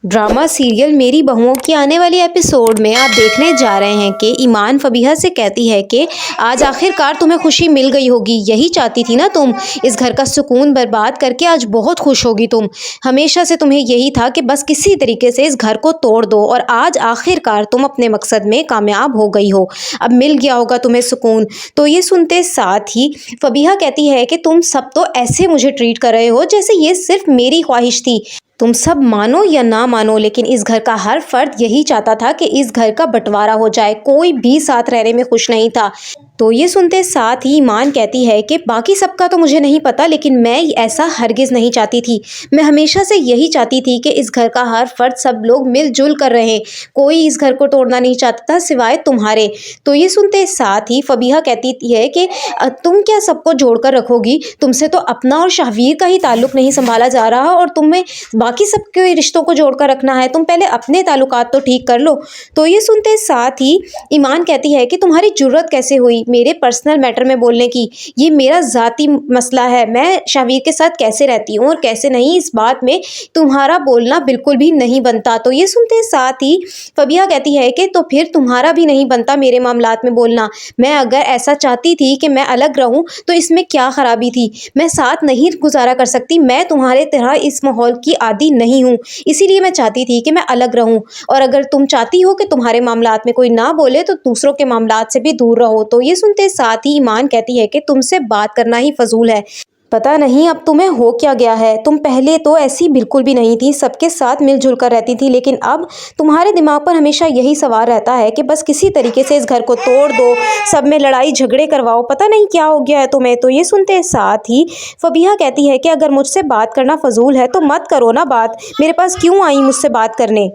Drama serial मेरी बहुओं की आने वाली एपिसोड में आप देखने जा रहे हैं कि ईमान फबीहा से कहती है कि आज आखिरकार तुम्हें खुशी मिल गई होगी। यही चाहती थी ना तुम, इस घर का सुकून बर्बाद करके आज बहुत खुश होगी तुम। हमेशा से तुम्हें यही था कि बस किसी तरीके से इस घर को तोड़ दो और आज आखिरकार तुम अपने मकसद में कामयाब हो गई हो। अब मिल गया होगा तुम्हें सुकून। तो ये सुनते साथ ही फबीहा कहती है कि तुम सब तो ऐसे मुझे ट्रीट कर रहे हो जैसे ये सिर्फ मेरी ख्वाहिश थी। तुम सब मानो या ना मानो, लेकिन इस घर का हर फर्द यही चाहता था कि इस घर का बंटवारा हो जाए। कोई भी साथ रहने में खुश नहीं था। तो ये सुनते साथ ही ईमान कहती है कि बाकी सबका तो मुझे नहीं पता, लेकिन मैं ऐसा हरगिज़ नहीं चाहती थी। मैं हमेशा से यही चाहती थी कि इस घर का हर फर्द, सब लोग मिलजुल कर रहें। कोई इस घर को तोड़ना नहीं चाहता था सिवाय तुम्हारे। तो ये सुनते साथ ही फबीहा कहती है कि तुम क्या सबको जोड़ कर रखोगी? तुमसे तो अपना और शाहवीर का ही ताल्लुक़ नहीं संभाला जा रहा और तुम्हें बाकी सबके रिश्तों को जोड़ कर रखना है। तुम पहले अपने ताल्लुकात तो ठीक कर लो। तो ये सुनते साथ ही ईमान कहती है कि तुम्हारी जुर्रत कैसे हुई मेरे पर्सनल मैटर में बोलने की? ये मेरा ज़ाती मसला है। मैं शाहवीर के साथ कैसे रहती हूँ और कैसे नहीं, इस बात में तुम्हारा बोलना बिल्कुल भी नहीं बनता। तो ये सुनते साथ ही फबीहा कहती है कि तो फिर तुम्हारा भी नहीं बनता मेरे मामलात में बोलना। मैं अगर ऐसा चाहती थी कि मैं अलग रहूँ तो इसमें क्या ख़राबी थी? मैं साथ नहीं गुजारा कर सकती। मैं तुम्हारे तरह इस माहौल की आदी नहीं हूँ, इसीलिए मैं चाहती थी कि मैं अलग रहूँ। और अगर तुम चाहती हो कि तुम्हारे मामलात में कोई ना बोले तो दूसरों के मामलात से भी दूर रहो। तो ये सुनते साथ ही ईमान कहती है कि तुमसे बात करना ही फजूल है। पता नहीं अब तुम्हें हो क्या गया है। तुम पहले तो ऐसी बिल्कुल भी नहीं थी, सबके साथ मिलजुल कर रहती थी, लेकिन अब तुम्हारे दिमाग पर हमेशा यही सवाल रहता है कि बस किसी तरीके से इस घर को तोड़ दो, सब में लड़ाई झगड़े करवाओ। पता नहीं क्या हो गया है तुम्हें। तो ये सुनते साथ ही फबीहा कहती है कि अगर मुझसे बात करना फजूल है तो मत करो ना बात। मेरे पास क्यों आई मुझसे बात करने?